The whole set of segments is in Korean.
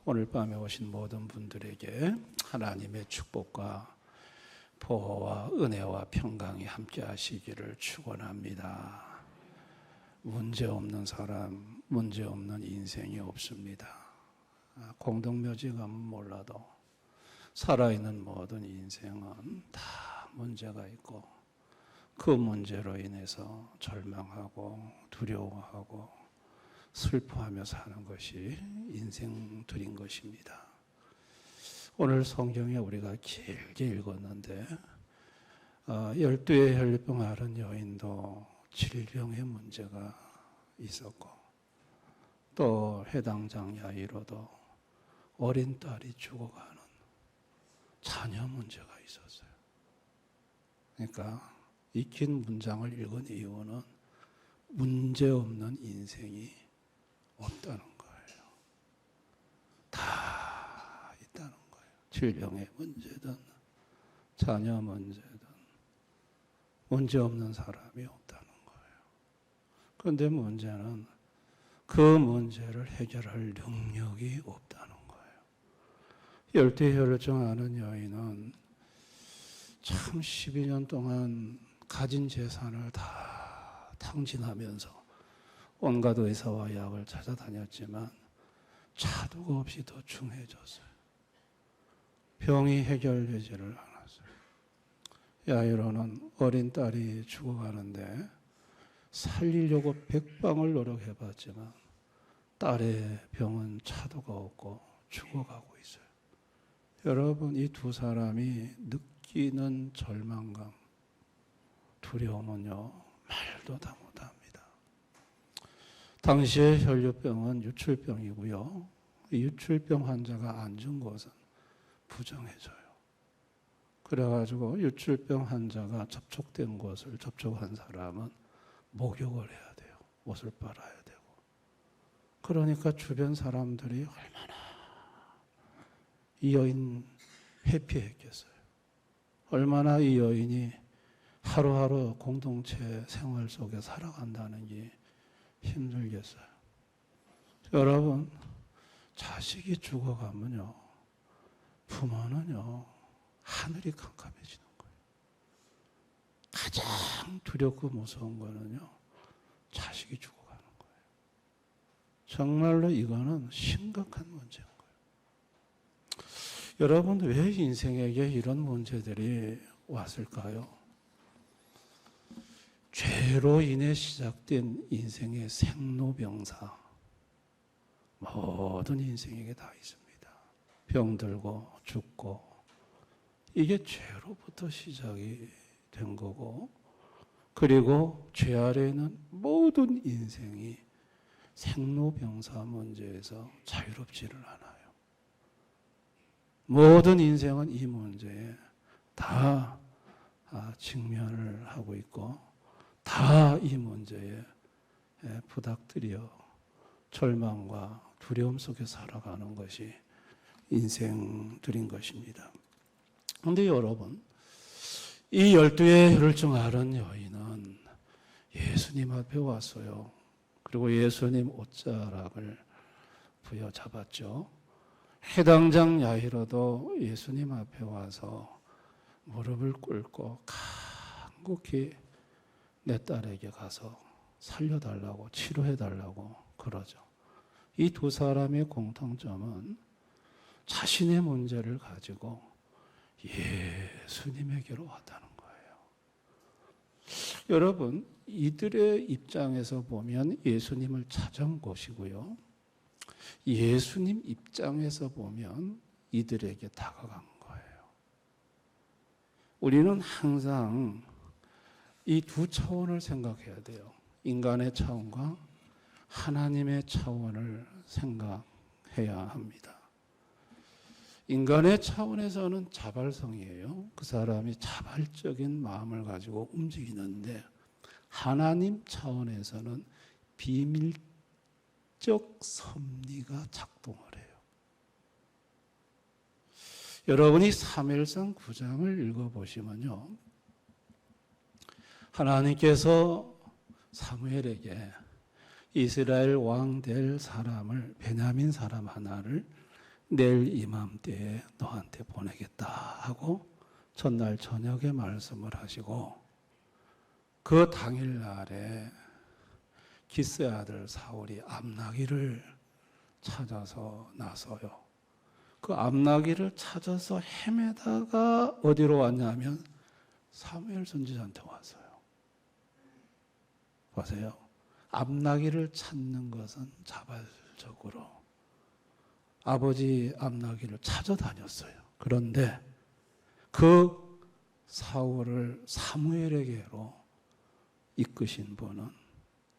오늘 밤에 오신 모든 분들에게 하나님의 축복과 보호와 은혜와 평강이 함께 하시기를 축원합니다. 문제 없는 사람, 문제 없는 인생이 없습니다. 공동묘지감은 몰라도 살아있는 모든 인생은 다 문제가 있고 그 문제로 인해서 절망하고 두려워하고 슬퍼하며 사는 것이 인생들인 것입니다. 오늘 성경에 우리가 길게 읽었는데 12의 혈병 앓은 여인도 질병의 문제가 있었고 또 해당장 야이로도 어린 딸이 죽어가는 자녀 문제가 있었어요. 그러니까 이 긴 문장을 읽은 이유는 문제 없는 인생이 없다는 거예요. 다 있다는 거예요. 질병의 문제든 자녀 문제든 문제 없는 사람이 없다는 거예요. 그런데 문제는 그 문제를 해결할 능력이 없다는 거예요. 열대혈증 앓은 여인은 참 12년 동안 가진 재산을 다 탕진하면서 온갖 의사와 약을 찾아다녔지만 차도가 없이 더 중해졌어요. 병이 해결되지를 않았어요. 야이로는 어린 딸이 죽어가는데 살리려고 백방을 노력해봤지만 딸의 병은 차도가 없고 죽어가고 있어요. 여러분, 이 두 사람이 느끼는 절망감, 두려움은요, 말도 다 못합니다. 당시의 혈류병은 유출병이고요. 이 유출병 환자가 앉은 곳은 부정해져요. 그래가지고 유출병 환자가 접촉된 곳을 접촉한 사람은 목욕을 해야 돼요. 옷을 빨아야 되고. 그러니까 주변 사람들이 얼마나 이 여인 회피했겠어요. 얼마나 이 여인이 하루하루 공동체 생활 속에 살아간다는 게 힘들겠어요. 여러분, 자식이 죽어가면요, 부모는요, 하늘이 캄캄해지는 거예요. 가장 두렵고 무서운 거는요, 자식이 죽어가는 거예요. 정말로 이거는 심각한 문제인 거예요. 여러분, 왜 인생에게 이런 문제들이 왔을까요? 죄로 인해 시작된 인생의 생로병사, 모든 인생에게 다 있습니다. 병들고 죽고 이게 죄로부터 시작이 된 거고, 그리고 죄 아래에는 모든 인생이 생로병사 문제에서 자유롭지를 않아요. 모든 인생은 이 문제에 다 직면을 하고 있고 다 이 문제에 부닥들여 절망과 두려움 속에 살아가는 것이 인생들인 것입니다. 그런데 여러분, 이 12의 혈증 앓은 여인은 예수님 앞에 왔어요. 그리고 예수님 옷자락을 부여잡았죠. 해당장 야이로도 예수님 앞에 와서 무릎을 꿇고 간곡히 내 딸에게 가서 살려달라고, 치료해달라고 그러죠. 이 두 사람의 공통점은 자신의 문제를 가지고 예수님에게로 왔다는 거예요. 여러분, 이들의 입장에서 보면 예수님을 찾은 곳이고요. 예수님 입장에서 보면 이들에게 다가간 거예요. 우리는 항상 이 두 차원을 생각해야 돼요. 인간의 차원과 하나님의 차원을 생각해야 합니다. 인간의 차원에서는 자발성이에요. 그 사람이 자발적인 마음을 가지고 움직이는데, 하나님 차원에서는 비밀적 섭리가 작동을 해요. 여러분이 사무엘상 9장을 읽어보시면요, 하나님께서 사무엘에게 이스라엘 왕 될 사람을, 베냐민 사람 하나를 내일 이맘때에 너한테 보내겠다 하고 전날 저녁에 말씀을 하시고, 그 당일날에 기스의 아들 사울이 암나기를 찾아서 나서요. 그 암나기를 찾아서 헤매다가 어디로 왔냐면 사무엘 선지자한테 왔어요. 보세요. 암나기를 찾는 것은 자발적으로 아버지 암나기를 찾아다녔어요. 그런데 그 사울을 사무엘에게로 이끄신 분은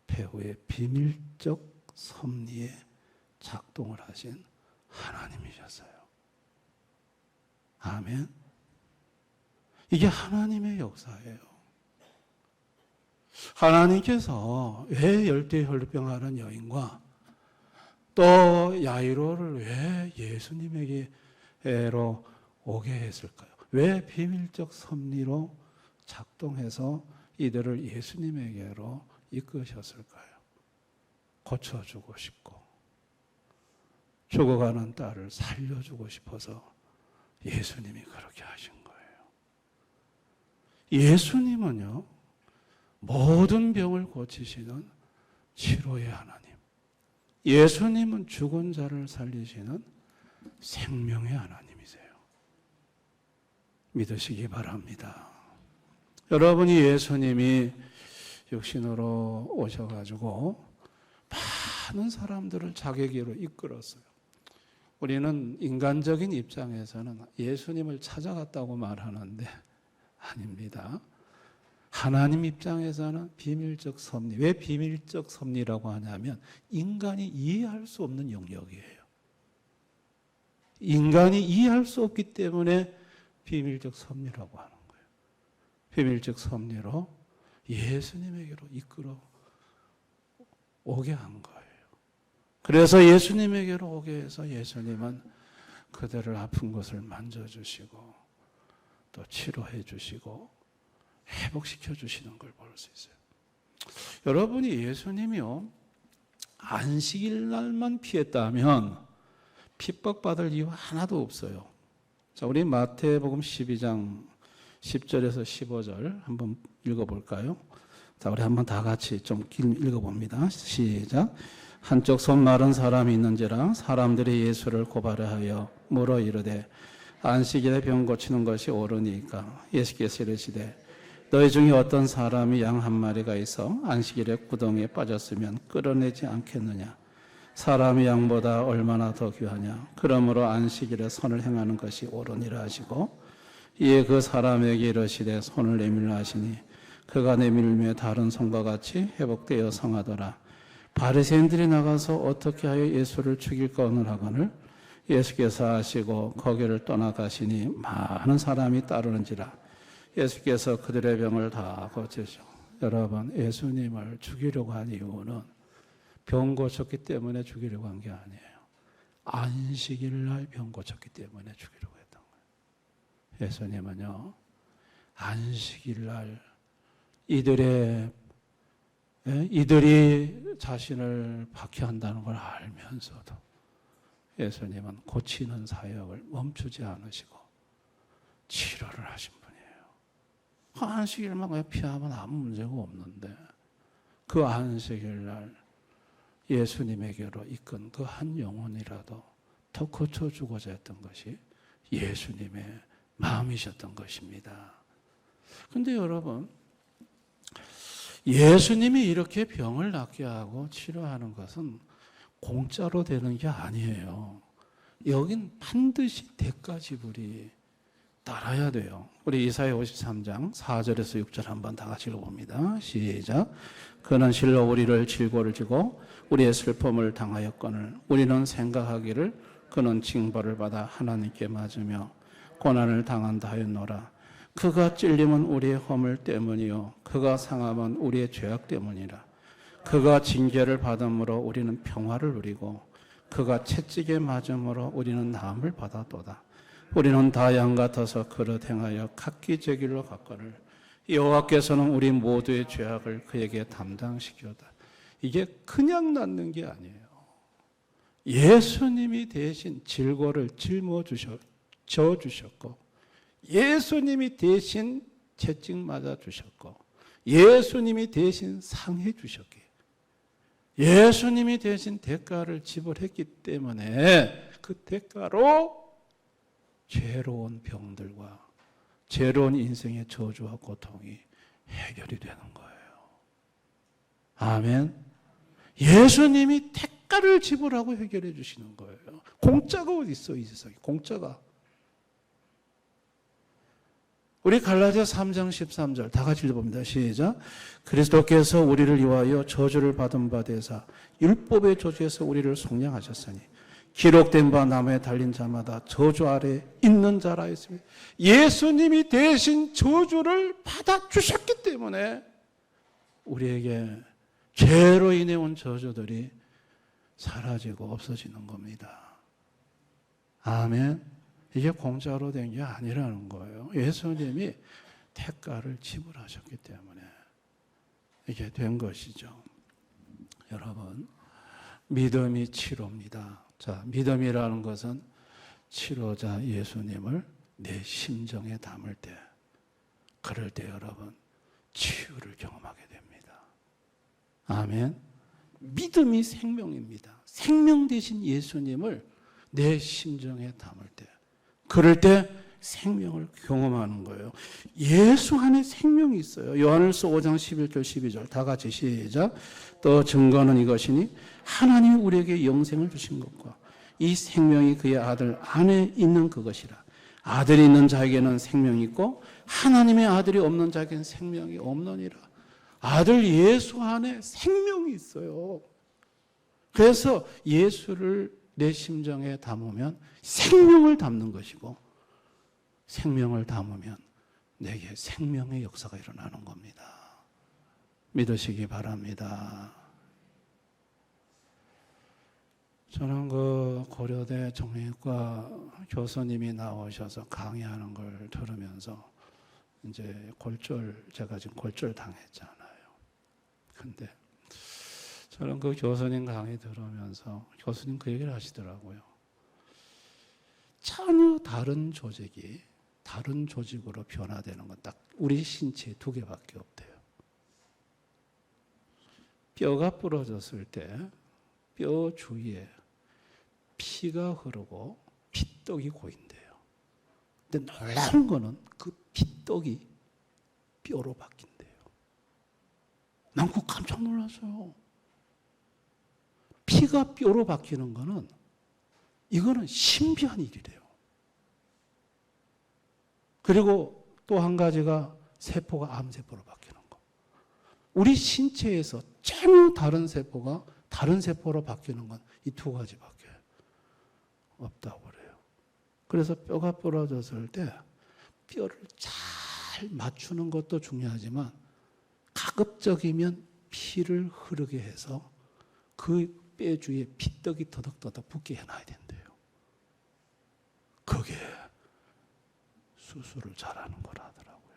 배후의 비밀적 섭리에 작동을 하신 하나님이셨어요. 아멘. 이게 하나님의 역사예요. 하나님께서 왜 열대혈병하는 여인과 또 야이로를 왜 예수님에게로 오게 했을까요? 왜 비밀적 섭리로 작동해서 이들을 예수님에게로 이끄셨을까요? 고쳐주고 싶고 죽어가는 딸을 살려주고 싶어서 예수님이 그렇게 하신 거예요. 예수님은요, 모든 병을 고치시는 치료의 하나님, 예수님은 죽은 자를 살리시는 생명의 하나님이세요. 믿으시기 바랍니다. 여러분이 예수님이 육신으로 오셔가지고 많은 사람들을 자기에게로 이끌었어요. 우리는 인간적인 입장에서는 예수님을 찾아갔다고 말하는데 아닙니다. 하나님 입장에서는 비밀적 섭리. 왜 비밀적 섭리라고 하냐면 인간이 이해할 수 없는 영역이에요. 인간이 이해할 수 없기 때문에 비밀적 섭리라고 하는 거예요. 비밀적 섭리로 예수님에게로 이끌어 오게 한 거예요. 그래서 예수님에게로 오게 해서 예수님은 그들을 아픈 것을 만져주시고 또 치료해 주시고 회복시켜 주시는 걸 볼 수 있어요. 여러분이 예수님이요, 안식일 날만 피했다면 핍박받을 이유 하나도 없어요. 자, 우리 마태복음 12장 10절에서 15절 한번 읽어볼까요? 자, 우리 한번 다 같이 좀 읽어봅니다. 시작. 한쪽 손 마른 사람이 있는지라 사람들이 예수를 고발하여 물어 이르되 안식일에 병 고치는 것이 옳으니까. 예수께서 이르시되 너희 중에 어떤 사람이 양 한 마리가 있어 안식일에 구덩이에 빠졌으면 끌어내지 않겠느냐. 사람이 양보다 얼마나 더 귀하냐. 그러므로 안식일에 선을 행하는 것이 옳으니라 하시고, 이에 그 사람에게 이르시되 손을 내밀라 하시니 그가 내밀매 다른 손과 같이 회복되어 성하더라. 바리새인들이 나가서 어떻게 하여 예수를 죽일까 오늘하거늘 예수께서 하시고 거기를 떠나가시니 많은 사람이 따르는지라. 예수께서 그들의 병을 다 고치시고. 여러분, 예수님을 죽이려고 한 이유는 병 고쳤기 때문에 죽이려고 한 게 아니에요. 안식일 날 병 고쳤기 때문에 죽이려고 했던 거예요. 예수님은요, 안식일 날 이들이 자신을 박해한다는 걸 알면서도 예수님은 고치는 사역을 멈추지 않으시고 치료를 하신 분이에요. 안식일만 그냥 피하면 아무 문제가 없는데 그 안식일 날 예수님에게로 이끈 그 한 영혼이라도 더 고쳐주고자 했던 것이 예수님의 마음이셨던 것입니다. 그런데 여러분, 예수님이 이렇게 병을 낫게 하고 치료하는 것은 공짜로 되는 게 아니에요. 여긴 반드시 대가 지불이 따라야 돼요. 우리 이사야 53장 4절에서 6절 한번 다 같이 읽어봅니다. 시작. 그는 실로 우리를 질고를 지고 우리의 슬픔을 당하였거늘 우리는 생각하기를 그는 징벌을 받아 하나님께 맞으며 고난을 당한다 하였노라. 그가 찔림은 우리의 허물 때문이요 그가 상함은 우리의 죄악 때문이라. 그가 징계를 받음으로 우리는 평화를 누리고 그가 채찍에 맞음으로 우리는 나음을 받았도다. 우리는 다 양 같아서 그릇 행하여 각기 제 길로 갔거늘 여호와께서는 우리 모두의 죄악을 그에게 담당시켰다. 이게 그냥 낫는 게 아니에요. 예수님이 대신 질고를 져주셨고, 예수님이 대신 채찍 맞아주셨고, 예수님이 대신 상해 주셨기에, 예수님이 대신 대가를 지불했기 때문에 그 대가로 죄로운 병들과 죄로운 인생의 저주와 고통이 해결이 되는 거예요. 아멘. 예수님이 대가를 지불하고 해결해 주시는 거예요. 공짜가 어디 있어, 이 세상에. 공짜가. 우리 갈라디아 3장 13절 다 같이 읽어봅니다. 시작. 그리스도께서 우리를 위하여 저주를 받은 바 되사 율법의 저주에서 우리를 속량하셨으니 기록된 바 나무에 달린 자마다 저주 아래 있는 자라 했습니다. 예수님이 대신 저주를 받아주셨기 때문에 우리에게 죄로 인해 온 저주들이 사라지고 없어지는 겁니다. 아멘. 이게 공짜로 된 게 아니라는 거예요. 예수님이 대가를 지불하셨기 때문에 이게 된 것이죠. 여러분, 믿음이 치료입니다. 자, 믿음이라는 것은 치료자 예수님을 내 심정에 담을 때, 그럴 때 여러분 치유를 경험하게 됩니다. 아멘. 믿음이 생명입니다. 생명 대신 예수님을 내 심정에 담을 때, 그럴 때 생명을 경험하는 거예요. 예수 안에 생명이 있어요. 요한일서 5장 11절 12절 다 같이 시작. 또 증거는 이것이니 하나님이 우리에게 영생을 주신 것과 이 생명이 그의 아들 안에 있는 그것이라. 아들이 있는 자에게는 생명이 있고 하나님의 아들이 없는 자에게는 생명이 없느니라. 아들 예수 안에 생명이 있어요. 그래서 예수를 내 심정에 담으면 생명을 담는 것이고, 생명을 담으면 내게 생명의 역사가 일어나는 겁니다. 믿으시기 바랍니다. 저는 그 고려대 정형외과 교수님이 나오셔서 강의하는 걸 들으면서 이제 제가 지금 골절 당했잖아요. 근데 저는 그 교수님 강의 들으면서 교수님 그 얘기를 하시더라고요. 전혀 다른 조직이 다른 조직으로 변화되는 건 딱 우리 신체에 두 개밖에 없대요. 뼈가 부러졌을 때 뼈 주위에 피가 흐르고 피떡이 고인대요. 근데 놀라운 거는 그 피떡이 뼈로 바뀐대요. 난 그거 깜짝 놀랐어요. 피가 뼈로 바뀌는 거는 이거는 신비한 일이래요. 그리고 또 한 가지가 세포가 암세포로 바뀌는 거. 우리 신체에서 전혀 다른 세포가 다른 세포로 바뀌는 건 이 두 가지밖에 없다고 그래요. 그래서 뼈가 부러졌을 때 뼈를 잘 맞추는 것도 중요하지만 가급적이면 피를 흐르게 해서 그 뼈 주위에 피떡이 더덕더덕 붙게 해놔야 된대요. 그게 수술을 잘하는 거라더라고요.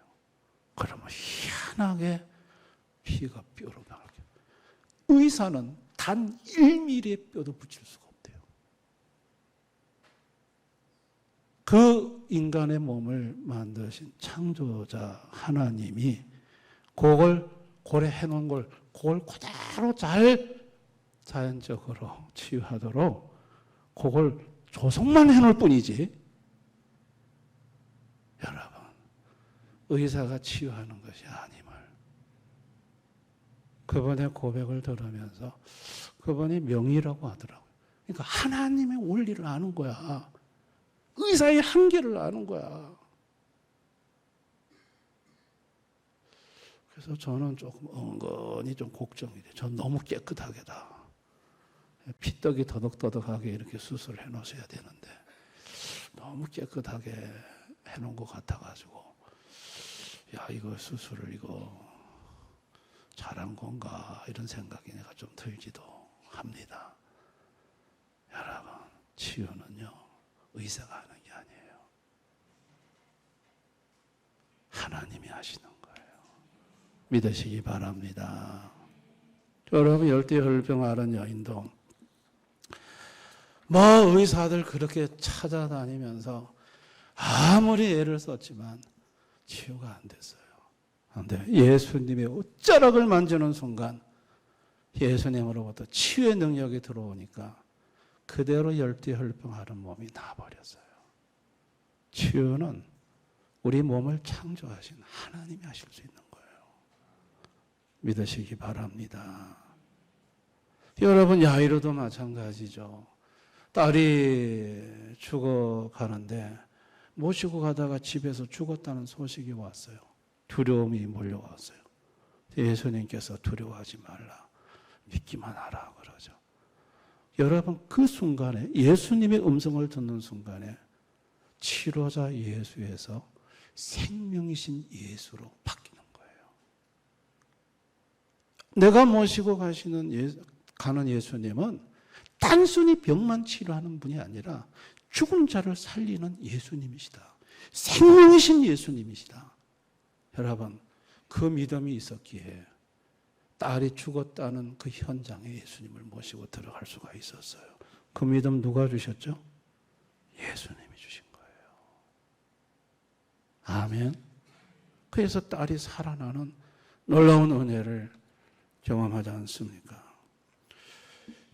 그러면 희한하게 피가 뼈로 나가게. 의사는 단 1mm의 뼈도 붙일 수가 없대요. 그 인간의 몸을 만드신 창조자 하나님이 그걸 고려해 놓은 걸 그걸 그대로 잘 자연적으로 치유하도록 그걸 조성만 해놓을 뿐이지, 여러분, 의사가 치유하는 것이 아님을 그분의 고백을 들으면서 그분이 명의라고 하더라고요. 그러니까 하나님의 원리를 아는 거야. 의사의 한계를 아는 거야. 그래서 저는 조금 은근히 좀 걱정이 돼요. 전 너무 깨끗하게다. 피떡이 더덕더덕하게 이렇게 수술을 해놓으셔야 되는데 너무 깨끗하게 해놓은 것 같아가지고, 야, 이거 수술을 이거 잘한 건가 이런 생각이 내가 좀 들기도 합니다. 여러분, 치유는요 의사가 하는 게 아니에요. 하나님이 하시는 거예요. 믿으시기 바랍니다. 여러분, 열대혈병 앓은 여인도 뭐 의사들 그렇게 찾아다니면서 아무리 애를 썼지만 치유가 안 됐어요. 그런데 예수님의 옷자락을 만지는 순간 예수님으로부터 치유의 능력이 들어오니까 그대로 열대혈병 앓은 몸이 나아버렸어요. 치유는 우리 몸을 창조하신 하나님이 하실 수 있는 거예요. 믿으시기 바랍니다. 여러분, 야이로도 마찬가지죠. 딸이 죽어가는데 모시고 가다가 집에서 죽었다는 소식이 왔어요. 두려움이 몰려왔어요. 예수님께서 두려워하지 말라, 믿기만 하라 그러죠. 여러분, 그 순간에 예수님의 음성을 듣는 순간에 치료자 예수에서 생명이신 예수로 바뀌는 거예요. 내가 모시고 가는 예수님은 단순히 병만 치료하는 분이 아니라 죽은 자를 살리는 예수님이시다. 생명이신 예수님이시다. 여러분, 그 믿음이 있었기에 딸이 죽었다는 그 현장에 예수님을 모시고 들어갈 수가 있었어요. 그 믿음 누가 주셨죠? 예수님이 주신 거예요. 아멘. 그래서 딸이 살아나는 놀라운 은혜를 경험하지 않습니까?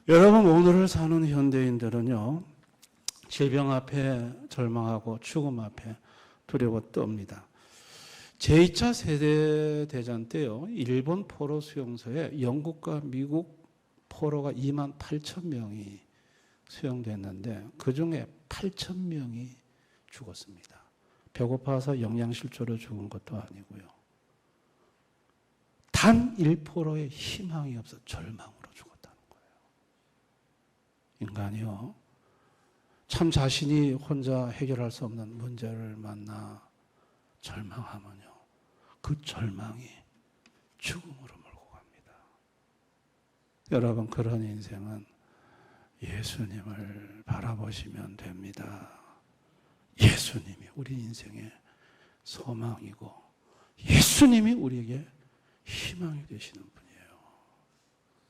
여러분, 오늘을 사는 현대인들은요, 질병 앞에 절망하고 죽음 앞에 두려워 떱니다. 제2차 세계대전 때요, 일본 포로 수용소에 영국과 미국 포로가 2만 8천 명이 수용됐는데 그 중에 8천 명이 죽었습니다. 배고파서 영양실조로 죽은 것도 아니고요. 단 1%의 희망이 없어 절망으로 죽었다는 거예요. 인간이요, 참 자신이 혼자 해결할 수 없는 문제를 만나 절망하면요, 그 절망이 죽음으로 몰고 갑니다. 여러분, 그런 인생은 예수님을 바라보시면 됩니다. 예수님이 우리 인생의 소망이고 예수님이 우리에게 희망이 되시는 분이에요.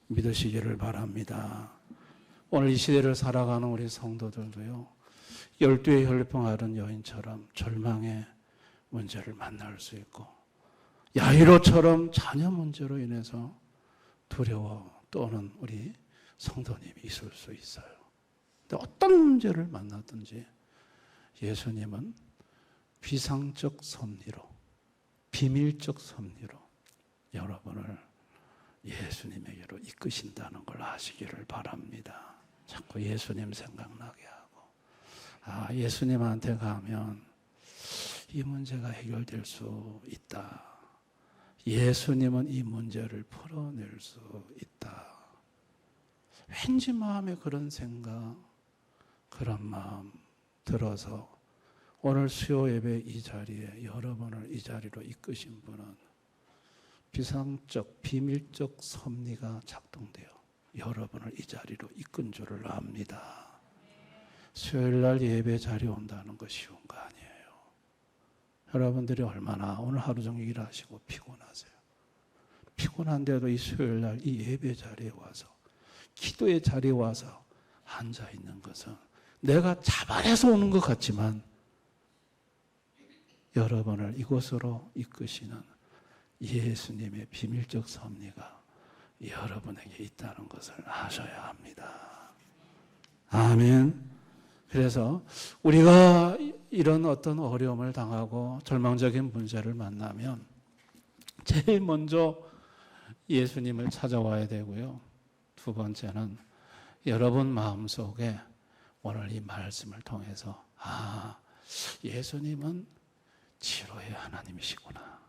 믿으시기를 바랍니다. 오늘 이 시대를 살아가는 우리 성도들도요, 12의 혈병 앓은 여인처럼 절망의 문제를 만날 수 있고 야이로처럼 자녀 문제로 인해서 두려워 떠는 우리 성도님이 있을 수 있어요. 근데 어떤 문제를 만나든지 예수님은 비상적 섭리로, 비밀적 섭리로 여러분을 예수님에게로 이끄신다는 걸 아시기를 바랍니다. 자꾸 예수님 생각나게 하고, 예수님한테 가면 이 문제가 해결될 수 있다. 예수님은 이 문제를 풀어낼 수 있다. 왠지 마음에 그런 생각, 그런 마음 들어서 오늘 수요 예배 이 자리에 여러분을 이 자리로 이끄신 분은 비상적, 비밀적 섭리가 작동되어 여러분을 이 자리로 이끈 줄을 압니다. 수요일 날 예배 자리에 온다는 거 쉬운 거 아니에요. 여러분들이 얼마나 오늘 하루 종일 일하시고 피곤하세요. 피곤한데도 이 수요일 날 이 예배 자리에 와서, 기도의 자리에 와서 앉아 있는 것은 내가 자발해서 오는 것 같지만 여러분을 이곳으로 이끄시는 예수님의 비밀적 섭리가 여러분에게 있다는 것을 아셔야 합니다. 아멘. 그래서 우리가 이런 어떤 어려움을 당하고 절망적인 문제를 만나면 제일 먼저 예수님을 찾아와야 되고요. 두 번째는 여러분 마음속에 오늘 이 말씀을 통해서 예수님은 치료의 하나님이시구나.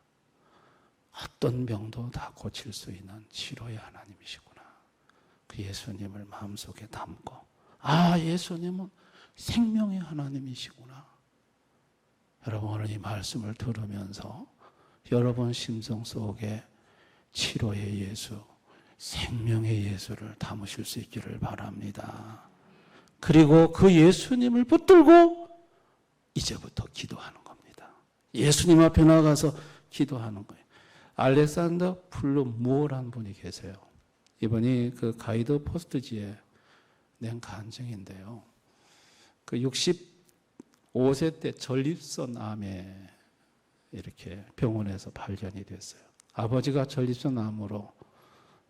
어떤 병도 다 고칠 수 있는 치료의 하나님이시구나. 그 예수님을 마음속에 담고 예수님은 생명의 하나님이시구나. 여러분, 오늘 이 말씀을 들으면서 여러분 심성 속에 치료의 예수, 생명의 예수를 담으실 수 있기를 바랍니다. 그리고 그 예수님을 붙들고 이제부터 기도하는 겁니다. 예수님 앞에 나가서 기도하는 거예요. 알렉산더 플룸무어라는 분이 계세요. 이분이 그 가이드 포스트지에 낸 간증인데요. 그 65세 때 전립선 암에 이렇게 병원에서 발견이 됐어요. 아버지가 전립선 암으로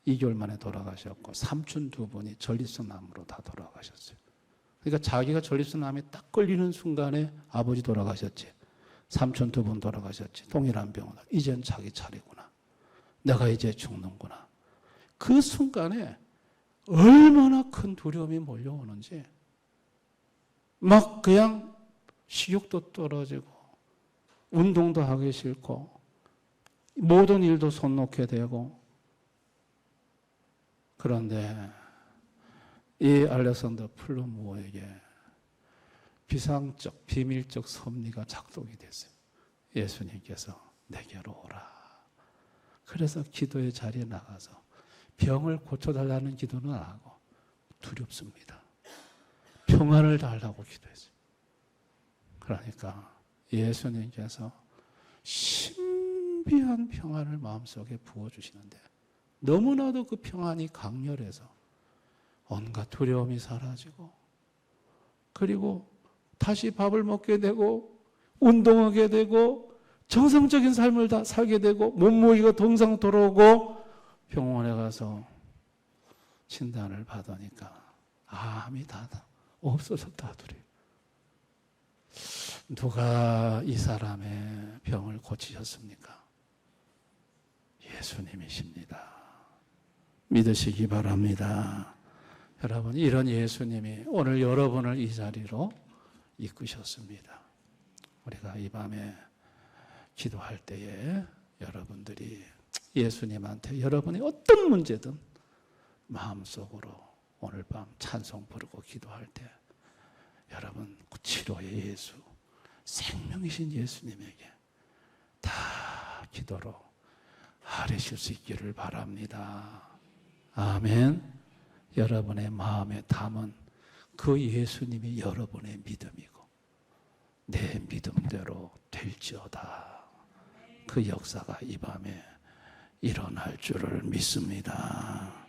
2개월 만에 돌아가셨고 삼촌 두 분이 전립선 암으로 다 돌아가셨어요. 그러니까 자기가 전립선 암에 딱 걸리는 순간에 아버지 돌아가셨지, 삼촌 두 분 돌아가셨지, 동일한 병원. 이젠 자기 차례구나. 내가 이제 죽는구나. 그 순간에 얼마나 큰 두려움이 몰려오는지, 막 그냥 식욕도 떨어지고 운동도 하기 싫고 모든 일도 손 놓게 되고. 그런데 이 알렉산더 플룸무어에게 비상적 비밀적 섭리가 작동이 됐어요. 예수님께서 내게로 오라. 그래서 기도의 자리에 나가서 병을 고쳐달라는 기도는 안 하고 두렵습니다. 평안을 달라고 기도했어요. 그러니까 예수님께서 신비한 평안을 마음속에 부어주시는데, 너무나도 그 평안이 강렬해서 온갖 두려움이 사라지고, 그리고 다시 밥을 먹게 되고 운동하게 되고 정상적인 삶을 다 살게 되고 몸무게가 동상 돌아오고, 병원에 가서 진단을 받으니까 암이 다 없어졌다더래요. 누가 이 사람의 병을 고치셨습니까? 예수님이십니다. 믿으시기 바랍니다. 여러분, 이런 예수님이 오늘 여러분을 이 자리로 이끄셨습니다. 우리가 이 밤에 기도할 때에 여러분들이 예수님한테 여러분이 어떤 문제든 마음속으로 오늘 밤 찬송 부르고 기도할 때, 여러분 치료의 예수, 생명이신 예수님에게 다 기도로 아뢰실 수 있기를 바랍니다. 아멘. 여러분의 마음에 담은 그 예수님이 여러분의 믿음이고 내 믿음대로 될지어다. 그 역사가 이 밤에 일어날 줄을 믿습니다.